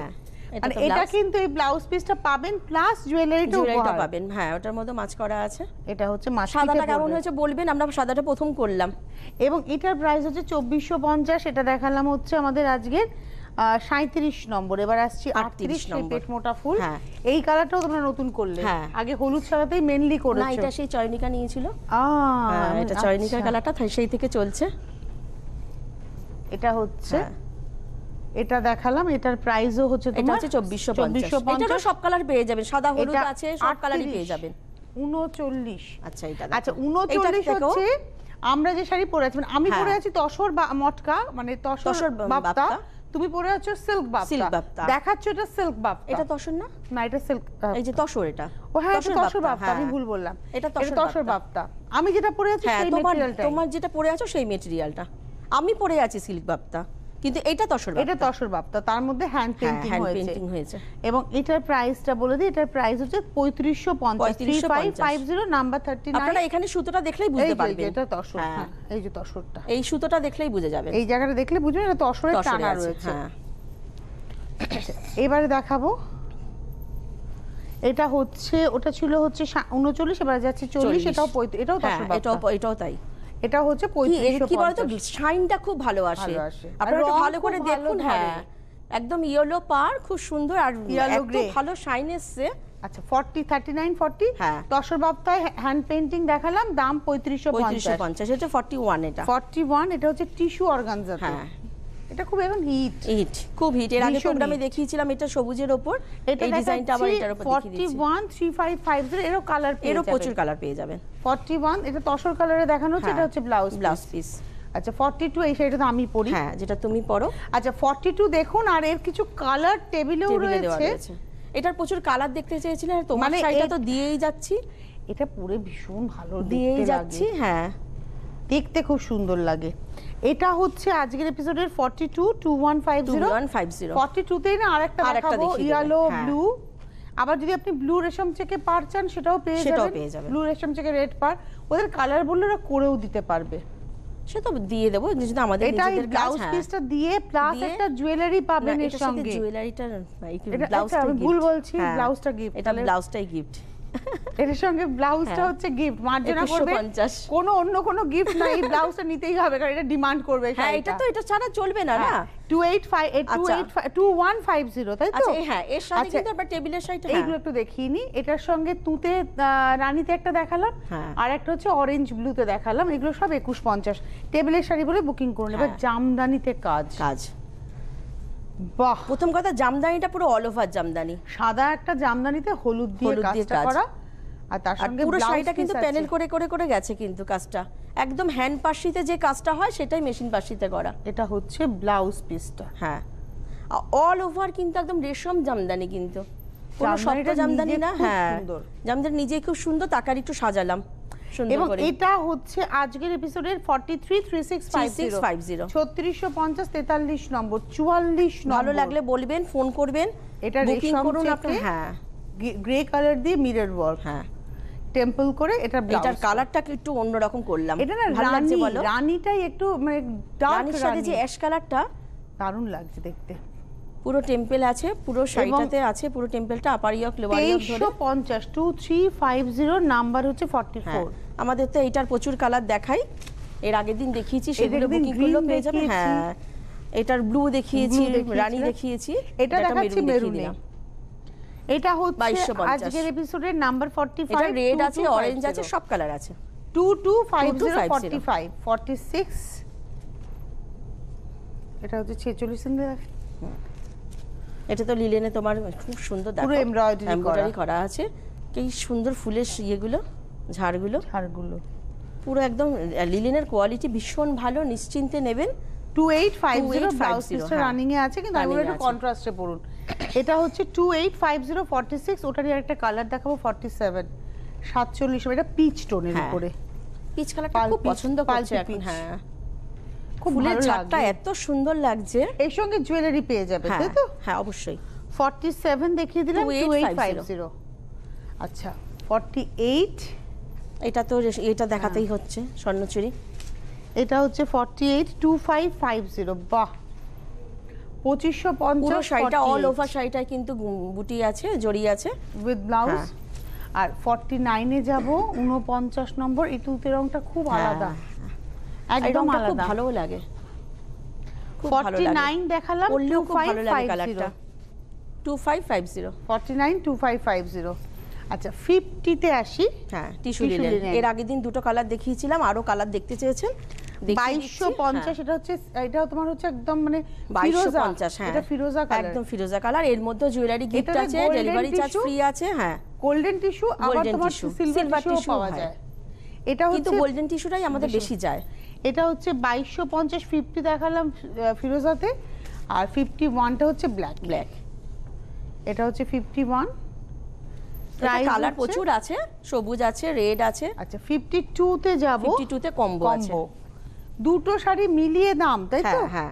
[SPEAKER 1] মানে এটা কিন্তু এই ব্লাউজ পিসটা পাবেন প্লাস জুয়েলারিটা
[SPEAKER 2] পাবেন। হ্যাঁ, ওটার মধ্যে মাছ করা আছে।
[SPEAKER 1] এটা হচ্ছে মাছ।
[SPEAKER 2] সাদাটা কেমন হয়েছে বলবেন, আমরা সাদাটা প্রথম করলাম।
[SPEAKER 1] এবং এটার প্রাইস হচ্ছে 2450। এটা দেখালাম হচ্ছে আমাদের আজকের 37 নম্বর। এবার আসছি 38 নম্বর, পেট মোটা ফুল। এই কালারটাও তোমরা নতুন করলে, আগে হলুদ সাদাতেই মেইনলি করেছো।
[SPEAKER 2] না, এটা সেই চয়নিকা নিয়েছিল। এটা চয়নিকার কালারটা, সেই থেকে চলছে।
[SPEAKER 1] এটা হচ্ছে, এটা দেখালাম। এটার প্রাইসও হচ্ছে
[SPEAKER 2] এটা হচ্ছে 2450। এটারও সব কালার পেয়ে যাবেন, সাদা হলুদ আছে, সব কালারই পেয়ে যাবেন।
[SPEAKER 1] 39।
[SPEAKER 2] আচ্ছা, এটা
[SPEAKER 1] 39 হচ্ছে আমরা যে শাড়ি পরে আছি, মানে আমি পরে আছি তসর মটকা, মানে তসর বাপ্তা। তুমি পরে আছো সিল্ক বাপ্তা। দেখাচ্ছ এটা সিল্ক বাপ্তা।
[SPEAKER 2] এটা তসর না?
[SPEAKER 1] না, এটা সিল্ক।
[SPEAKER 2] এই যে তসর, এটা
[SPEAKER 1] ও হ্যাঁ, এটা তসর বাপ্তা, আমি ভুল বললাম। এটা তসর বাপ্তা। আমি যেটা পরে আছি সেই ম্যাটেরিয়ালটা,
[SPEAKER 2] তোমার যেটা পরে আছো সেই ম্যাটেরিয়ালটা। আমি পরে আছি সিল্ক বাপ্তা। কিন্তু এটা তসর বাপ্তা।
[SPEAKER 1] এটা তসর বাপ্তা, তার মধ্যে হ্যান্ড পেইন্টিং
[SPEAKER 2] হ্যান্ড
[SPEAKER 1] হয়েছে।
[SPEAKER 2] পেইন্টিং হয়েছে।
[SPEAKER 1] এবং এটার প্রাইসটা বলে দিই, এটার প্রাইস হচ্ছে 3550, 3550 নাম্বার 39।
[SPEAKER 2] আপনারা এখানে সুতোটা দেখলেই বুঝতে পারবেন।
[SPEAKER 1] এটা তসর, হ্যাঁ এই যে তসরটা,
[SPEAKER 2] এই সুতোটা দেখলেই বুঝে যাবেন,
[SPEAKER 1] এই জায়গাটা দেখলে বুঝবেন এটা তসরের টানা রয়েছে।
[SPEAKER 2] হ্যাঁ
[SPEAKER 1] এবারে দেখাবো, এটা হচ্ছে, ওটা ছিল হচ্ছে 39, এবারে যাচ্ছে 40, এটাও এটাও তসর বাপ্তা,
[SPEAKER 2] এটাও তাই।
[SPEAKER 1] এটা হচ্ছে 3550।
[SPEAKER 2] কি বলতো, শাইনটা খুব ভালো আসে, আপনারা একটু ভালো করে দেখুন। হ্যাঁ একদম ইয়েলো পার, খুব সুন্দর, আর এত ভালো শাইন এসছে।
[SPEAKER 1] আচ্ছা 39 40,
[SPEAKER 2] হ্যাঁ
[SPEAKER 1] তসর বাপ্তায় হ্যান্ড পেইন্টিং দেখালাম, দাম 3550।
[SPEAKER 2] এটা 41, এটা
[SPEAKER 1] 41, এটা হচ্ছে টিস্যু অর্গানজা।
[SPEAKER 2] হ্যাঁ
[SPEAKER 1] এটা খুব এখন হিট,
[SPEAKER 2] খুব হিট। এর আগে প্রোগ্রামে দেখিয়েছিলাম এটা সবুজের উপর, এই ডিজাইনটা আবার এটার উপর দেখিয়ে দিয়েছি।
[SPEAKER 1] 41 3550, এরও কালার পেয়ে যাবেন,
[SPEAKER 2] এরও প্রচুর কালার পেয়ে যাবেন।
[SPEAKER 1] 41 এটা তসর কালারে দেখানো হচ্ছে, এটা হচ্ছে ব্লাউজ
[SPEAKER 2] পিস।
[SPEAKER 1] আচ্ছা 42 এই শাড়িটা তো আমি পরি,
[SPEAKER 2] হ্যাঁ যেটা তুমি পরো।
[SPEAKER 1] আচ্ছা 42 দেখুন, আর এর কিছু কালার টেবিলেও রয়েছে।
[SPEAKER 2] এটার প্রচুর কালার দেখতে চেয়েছিলেন, তোমার শাড়িটা তো দিয়েই যাচ্ছি,
[SPEAKER 1] এটা পরে ভীষণ ভালো
[SPEAKER 2] দিয়েই যাচ্ছি। হ্যাঁ
[SPEAKER 1] দেখতে খুব সুন্দর লাগে। এটা হচ্ছে আজকের এপিসোডের 42 2150। 42 তেই না আরেকটা দেখাবো, ইয়েলো ব্লু। আবার যদি আপনি ব্লু রেশম চেকে পার চান সেটাও পেয়ে যাবেন, ব্লু রেশম চেকে রেড পার, ওদের কালার বললে ওরা করেও দিতে পারবে,
[SPEAKER 2] সে তো দিয়ে দেবো যদি আমাদের নিজেদের
[SPEAKER 1] ব্লাউজ পিসটা দিয়ে প্লাস একটা জুয়েলারি পাবেন এর সঙ্গে।
[SPEAKER 2] জুয়েলারিটা
[SPEAKER 1] ব্লাউজটা আমি ভুল বলছি, ব্লাউজটা গিফট,
[SPEAKER 2] এটা ব্লাউজটাই গিফট,
[SPEAKER 1] এর সঙ্গে ব্লাউজটা হচ্ছে গিফট, মার্জিনা করবে, কোনো অন্য কোনো গিফট না, এই ব্লাউজটা নিতেই হবে কারণ এটা ডিমান্ড করবে।
[SPEAKER 2] হ্যাঁ এটা তো, এটা ছাড়া চলবে না। না
[SPEAKER 1] 2150, তাই তো?
[SPEAKER 2] হ্যাঁ এর সাথে কিন্তু আবার টেবিলের শাড়িটা,
[SPEAKER 1] এইগুলো একটু দেখিয়ে নি। এটার সঙ্গে তুতে রানীতে একটা দেখালাম, আর একটা হচ্ছে অরেঞ্জ ব্লুতে দেখালাম, এগুলো সব 2150। টেবিলের শাড়ি বলে বুকিং করুন। এবার জামদানিতে কাজ, বাহ,
[SPEAKER 2] প্রথম কথা জামদানিটা পুরো অল ওভার জামদানি,
[SPEAKER 1] সাদা একটা জামদানিতে হলুদ দিয়ে কাজটা করা, আর তার সঙ্গে
[SPEAKER 2] পুরো শাড়িটা কিন্তু প্যানেল করে করে করে গেছে, কিন্তু কাজটা একদম হ্যান্ড পাশিতে যে কাজটা হয় সেটাই মেশিন পাশিতে করা।
[SPEAKER 1] এটা হচ্ছে ব্লাউজ পিসটা,
[SPEAKER 2] হ্যাঁ অল ওভার কিন্তু একদম রেশম জামদানি, কিন্তু কোনো শক্ত জামদানি না। হ্যাঁ জামদানি নিজেই খুব সুন্দর, তাকে একটু সাজালাম সুন্দর করে।
[SPEAKER 1] এটা হচ্ছে আজকের এপিসোডের 43 3650, 3650 43 নম্বর 44 নম্বর।
[SPEAKER 2] ভালো লাগলে বলবেন, ফোন করবেন,
[SPEAKER 1] এটা
[SPEAKER 2] বুকিং করুন আপনি। হ্যাঁ
[SPEAKER 1] গ্রে কালার দিয়ে মিরর ওয়ার্ক,
[SPEAKER 2] হ্যাঁ
[SPEAKER 1] টেম্পল করে, এটা
[SPEAKER 2] এটার কালারটা একটু অন্যরকম করলাম।
[SPEAKER 1] এটা না রানীটাই একটু মানে ডার্ক
[SPEAKER 2] রানী, যে অ্যাশ কালারটা
[SPEAKER 1] দারুণ লাগছে দেখতে।
[SPEAKER 2] পুরো টেম্পল আছে, পুরো শাড়িটাতে আছে পুরো টেম্পলটা, আপার ইয়ক লোয়ার ইয়ক ধরে।
[SPEAKER 1] 2350 2350 নাম্বার হচ্ছে 44।
[SPEAKER 2] আমাদের তো এটার প্রচুর কালার দেখাই, এর আগের দিন দেখিয়েছি, সেগুলো বুকিং করলে পেয়ে যাবেন। হ্যাঁ এটার ব্লু দেখিয়েছি, রানী দেখিয়েছি,
[SPEAKER 1] এটা দেখাচ্ছি মেরুনে। এটা হচ্ছে আজকের এপিসোডের নাম্বার 45।
[SPEAKER 2] এটা রেড আছে, অরেঞ্জ আছে, সব কালার আছে।
[SPEAKER 1] 2250 45 46। এটা হচ্ছে 46 ইঞ্চি।
[SPEAKER 2] এটা তো লিলেনে তোমার খুব সুন্দর, দেখো
[SPEAKER 1] পুরো এমব্রয়ডারি
[SPEAKER 2] করা আছে, কি সুন্দর ফুলের ইয়েগুলো, ঝাড়গুলো পুরো একদম লিলেনের কোয়ালিটি ভীষণ ভালো, নিশ্চিন্তে নেবেন।
[SPEAKER 1] 2850 ব্লাউজ পিসটা রানিং এ আছে, কিন্তু আমি একটু কন্ট্রাস্টে পড়ুন। এটা হচ্ছে 2850 46, ওটারই আরেকটা কালার দেখাবো 47 47, এটা পিচ টোনের উপরে,
[SPEAKER 2] পিচ কালারটা খুব পছন্দ করছে এখন। হ্যাঁ ফুলের ঝাড়টা এত সুন্দর লাগছে,
[SPEAKER 1] এর সঙ্গে জুয়েলারি পেয়ে যাবে, তাই তো?
[SPEAKER 2] হ্যাঁ অবশ্যই।
[SPEAKER 1] 47 দেখিয়ে দিলাম, 2850। আচ্ছা 48,
[SPEAKER 2] এটা তো এটা দেখাতেই হচ্ছে স্বর্ণচুরি।
[SPEAKER 1] এটা হচ্ছে 48 2550। বাহ 2550।
[SPEAKER 2] পুরো শাড়িটা অল ওভার শাড়িটায় কিন্তু বুটি আছে, জড়ি আছে
[SPEAKER 1] উইথ ব্লাউজ। আর 49 এ যাব, 49 নম্বর। এই তুতে রংটা খুব আলাদা, একদম আলাদা,
[SPEAKER 2] খুব ভালো লাগে।
[SPEAKER 1] 49 দেখালাম, 2550
[SPEAKER 2] 2550
[SPEAKER 1] 49 2550। আচ্ছা 50 তে আসি।
[SPEAKER 2] হ্যাঁ টিস্যু লিনেন, এর আগের দিন দুটো কালার দেখিয়েছিলাম, আরো কালার দেখতে চেয়েছেন,
[SPEAKER 1] 2250। এটা হচ্ছে, এটা তোমার হচ্ছে একদম মানে
[SPEAKER 2] 2250। হ্যাঁ
[SPEAKER 1] এটা ফিরোজা কালার,
[SPEAKER 2] একদম ফিরোজা কালার, এর মধ্যে জুয়েলারি গিফট আছে, ডেলিভারি চার্জ ফ্রি আছে। হ্যাঁ
[SPEAKER 1] গোল্ডেন টিস্যু, আবার তোমার সিলভার টিস্যু পাওয়া যায়। এটা হচ্ছে
[SPEAKER 2] কিন্তু গোল্ডেন টিস্যুটাই আমাদের বেশি যায়।
[SPEAKER 1] এটা হচ্ছে 2250 50 দেখালাম ফিরোজাতে, আর 51টা হচ্ছে ব্ল্যাক। এটা হচ্ছে 51।
[SPEAKER 2] কালার প্রচুর আছে, সবুজ আছে, রেড আছে।
[SPEAKER 1] আচ্ছা 52 তে যাব,
[SPEAKER 2] 52 তে কম্বো আছে।
[SPEAKER 1] দুটো শাড়ি মিলিয়ে দাম, তাই তো?
[SPEAKER 2] হ্যাঁ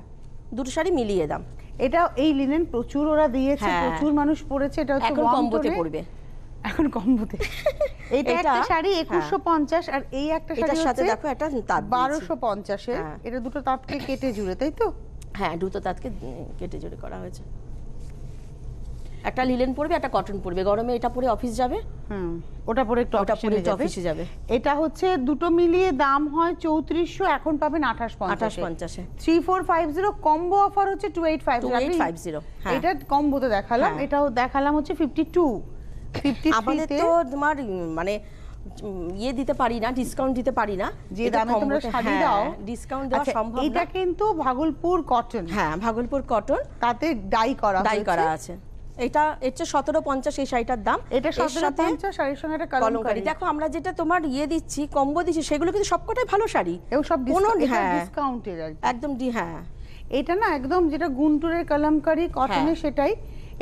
[SPEAKER 2] দুটো শাড়ি মিলিয়ে দাম।
[SPEAKER 1] এটা এই লিনেন প্রচুর ওরা দিয়েছে,
[SPEAKER 2] হ্যাঁ।
[SPEAKER 1] প্রচুর মানুষ পড়েছে। এটা হচ্ছে
[SPEAKER 2] এখন কম্বোতে পড়বে,
[SPEAKER 1] এখন কম্বোতে। এটা একটা শাড়ি 2150 আর এই একটা শাড়ি
[SPEAKER 2] এটার সাথে
[SPEAKER 1] হচ্ছে
[SPEAKER 2] দেখো একটা তাঁত
[SPEAKER 1] 1250 এর।
[SPEAKER 2] হ্যাঁ।
[SPEAKER 1] এটা দুটো তাঁতকে কেটে জুড়ে, তাই তো?
[SPEAKER 2] হ্যাঁ, দুটো তাঁতকে কেটে জোড়ে করা হয়েছে। একটা লিলেন পরবে, একটা কটন পরবে। গরমে এটা পরে অফিস যাবে,
[SPEAKER 1] ওটা পরে একটু
[SPEAKER 2] অফিসে যাবে।
[SPEAKER 1] এটা হচ্ছে দুটো মিলিয়ে দাম হয় 3400, এখন পাবেন 2850 এ। 3450 কম্বো অফার হচ্ছে 2850।
[SPEAKER 2] হ্যাঁ,
[SPEAKER 1] এটা কম্বোতে দেখালাম,
[SPEAKER 2] হ্যাঁ।
[SPEAKER 1] এটাও দেখালাম হচ্ছে 52।
[SPEAKER 2] আমাদের
[SPEAKER 1] 53
[SPEAKER 2] তো তোমার মানে ইয়ে দিতে পারি না, ডিসকাউন্ট দিতে পারি না।
[SPEAKER 1] যে দামে তোমরা শাড়ি দাও
[SPEAKER 2] ডিসকাউন্ট দেওয়া সম্ভব না।
[SPEAKER 1] এটা কিন্তু ভাগলপুর কটন।
[SPEAKER 2] হ্যাঁ, ভাগলপুর কটন,
[SPEAKER 1] তাতে ডাই করা
[SPEAKER 2] আছে। এটা হচ্ছে 1750 এই শাড়িটার দাম।
[SPEAKER 1] এটা 1750 শাড়ির সঙ্গে একটা
[SPEAKER 2] কলমকারী। দেখো আমরা যেটা তোমার ইয়ে দিচ্ছি, কম্বো দিচ্ছি, সেগুলো কিন্তু সবকটাই ভালো শাড়ি
[SPEAKER 1] এবং সব
[SPEAKER 2] হ্যাঁ
[SPEAKER 1] ডিসকাউন্টের
[SPEAKER 2] একদম হ্যাঁ।
[SPEAKER 1] এটা না একদম যেটা গুন্টুরের কলমকারী কটনে সেটাই।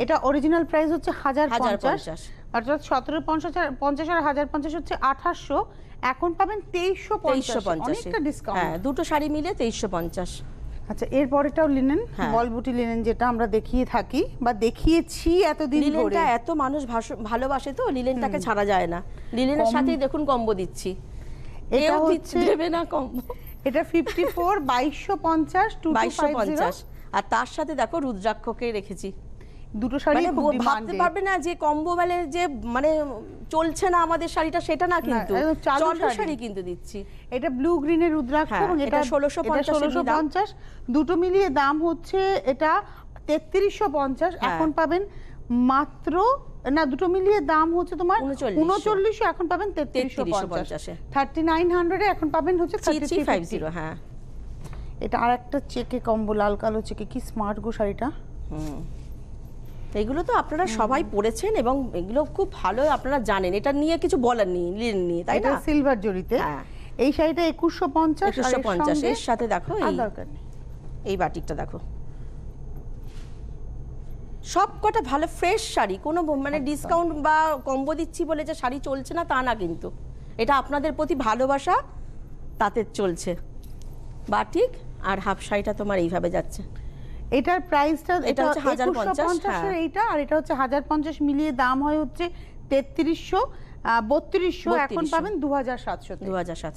[SPEAKER 1] এটা অরিজিনাল প্রাইস হচ্ছে 1050, অর্থাৎ 1750 আর 1050 হচ্ছে 2800। এখন পাবেন 2350, অনেকটা ডিসকাউন্ট।
[SPEAKER 2] হ্যাঁ, দুটো শাড়ি মিলে 2350।
[SPEAKER 1] আচ্ছা, এরপরেটাও লিনেন, বলবুটি লিনেন, যেটা আমরা দেখিয়ে থাকি বা দেখিয়েছি এতদিন ধরে।
[SPEAKER 2] লিলেনটা এত মানুষ ভালোবাসে তো, লিলেনটাকে ছাড়া যায় না। লিলেনের সাথেই দেখুন কম্বো দিচ্ছি।
[SPEAKER 1] এটা হচ্ছে
[SPEAKER 2] দেবে না কম্বো।
[SPEAKER 1] এটা 54 2250
[SPEAKER 2] 2250। আর তার সাথে দেখো রুদ্রাক্ষকে রেখেছি।
[SPEAKER 1] দুটো শাড়ি খুব
[SPEAKER 2] ভাবতে
[SPEAKER 1] ডিমান্ডে।
[SPEAKER 2] পারবে না যে কম্বো বেলে যে মানে চলছে না আমাদের শাড়িটা, সেটা না কিন্তু, চালু শাড়ি কিন্তু দিচ্ছি।
[SPEAKER 1] এটা ব্লু গ্রিনের রুদ্রাক্ষ এবং এটা 1650। দুটো মিলিয়ে দাম হচ্ছে এটা 3350। এখন পাবেন মাত্র, না দুটো মিলিয়ে দাম হচ্ছে তোমার 3900, এখন পাবেন 3350। 3900 এ এখন পাবেন হচ্ছে 3350।
[SPEAKER 2] হ্যাঁ,
[SPEAKER 1] এটা আরেকটা চেকে কম্বো, লাল কালো চেকে, কি স্মার্ট গো শাড়িটা।
[SPEAKER 2] এগুলো তো আপনারা সবাই পড়েছেন এবং এগুলো খুব ভালো, আপনারা জানেন। এটা নিয়ে কিছু বলার নেই, নিয়ে তাই না?
[SPEAKER 1] এটা সিলভার জরিতে। এই শাড়িটা 2150।
[SPEAKER 2] এর সাথে দেখো এই বাটিকটা দেখো, সব কটা ভালো ফ্রেশ শাড়ি। কোনো মানে ডিসকাউন্ট বা কম্বো দিচ্ছি বলে যে শাড়ি চলছে না তা না কিন্তু। এটা আপনাদের প্রতি ভালোবাসা তাতে চলছে। বাটিক আর হাফ শাড়িটা তোমার এইভাবে যাচ্ছে।
[SPEAKER 1] এটার প্রাইসটা
[SPEAKER 2] এটা হচ্ছে 1050
[SPEAKER 1] এর এইটা, আর এটা হচ্ছে 1050 মিলিয়ে দাম হয় হচ্ছে 3300, 3200। এখন পাবেন 2700।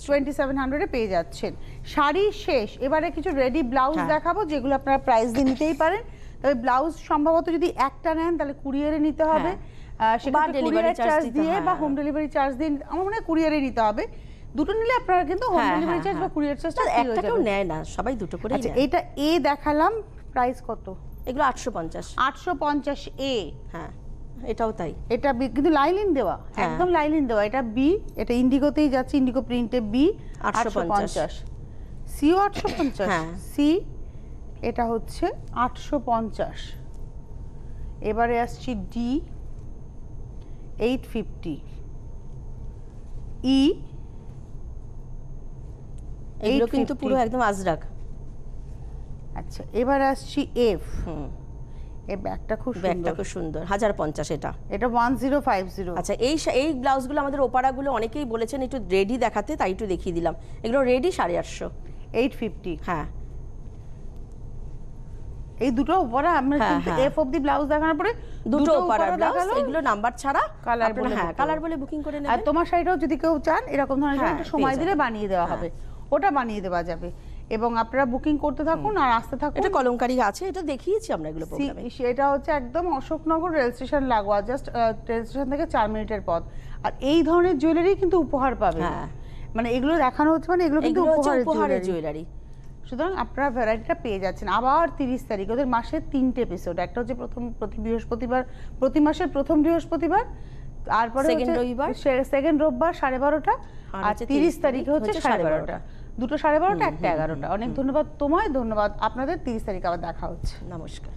[SPEAKER 1] 2700 এ পেয়ে যাচ্ছেন। শাড়ি শেষ, এবারে কিছু রেডি ব্লাউজ দেখাবো যেগুলো আপনারা প্রাইস দিয়ে নিতেই পারেন। তবে ব্লাউজ সম্ভবত যদি একটা নেন তাহলে কুরিয়ারে নিতে হবে, সেটা ডেলিভারি চার্জ দিয়ে বা হোম ডেলিভারি চার্জ দিয়ে, আমার মনে হয় কুরিয়ারে নিতে হবে। দুটো নিলে আপনারা কিন্তু হোম ডেলিভারি চার্জ বা কুরিয়ার চার্জটা
[SPEAKER 2] একটা কেউ নেয় না, সবাই দুটো করে নেয়।
[SPEAKER 1] এটা এ দেখালাম, প্রাইস কত?
[SPEAKER 2] এগুলো 850।
[SPEAKER 1] 850 এ।
[SPEAKER 2] হ্যাঁ, এটাও তাই।
[SPEAKER 1] এটা কিন্তু লাইলিন দেওয়া, একদম লাইলিন দেওয়া। এটা বি, এটা ইন্ডিগোতেই যাচ্ছে, ইন্ডিগো প্রিন্টে বি 850। সিও 850। সি এটা হচ্ছে 850। এবারে আসছি ডি 850। ই
[SPEAKER 2] এগুলো কিন্তু পুরো একদম আজরাক।
[SPEAKER 1] আচ্ছা, এবার আসছি এফ। এই ব্যাগটা খুব
[SPEAKER 2] সুন্দর, 1050 এটা।
[SPEAKER 1] এটা 1050।
[SPEAKER 2] আচ্ছা, এই ব্লাউজগুলো আমাদের ওপারাগুলো অনেকেই বলেছেন একটু রেডি দেখাতে, তাই একটু দেখিয়ে দিলাম। এগুলো রেডি 850।
[SPEAKER 1] 850।
[SPEAKER 2] হ্যাঁ,
[SPEAKER 1] এই দুটো ওপারা আমরা এফ অবধি ব্লাউজ দেখানোর পরে
[SPEAKER 2] দুটো ওপারা ব্লাউজ, এগুলো নাম্বার ছাড়া কালার বলে বুকিং করে নেবেন।
[SPEAKER 1] আর তোমার শাড়িটাও যদি কেউ চান এরকম ধরনের, একটা সময় দিলে বানিয়ে দেওয়া হবে, ওটা বানিয়ে দেওয়া যাবে। এবং আপনারা বুকিং করতে থাকুন আর আসতে থাকুন।
[SPEAKER 2] এটা কলমকারী আছে, এটা দেখিয়েছি আমরা এগুলো প্রোগ্রামে।
[SPEAKER 1] সেটা হচ্ছে একদম অশোকনগর রেল স্টেশন লাগোয়া, জাস্ট রেল স্টেশন থেকে 4 মিনিটের পথ। আর এই ধরনের জুয়েলারি কিন্তু উপহার পাবে, মানে এগুলো দেখানো হচ্ছে, মানে এগুলো কিন্তু উপহারের জুয়েলারি। সুতরাং আপনারা ভ্যারাইটিটা পেয়ে যাচ্ছেন। আবার 30 তারিখ ওদের মাসের 3টে এপিসোড, একটা হচ্ছে প্রতি বৃহস্পতিবার, প্রতি মাসের প্রথম বৃহস্পতিবার, তারপরে সেকেন্ড রোববার 12:30, আর 30 তারিখে হচ্ছে 12:30। দুটো 12:30, একটা 11টা। অনেক ধন্যবাদ তোমায়, ধন্যবাদ আপনাদের। 30 তারিখ আবার দেখা হচ্ছে।
[SPEAKER 2] নমস্কার।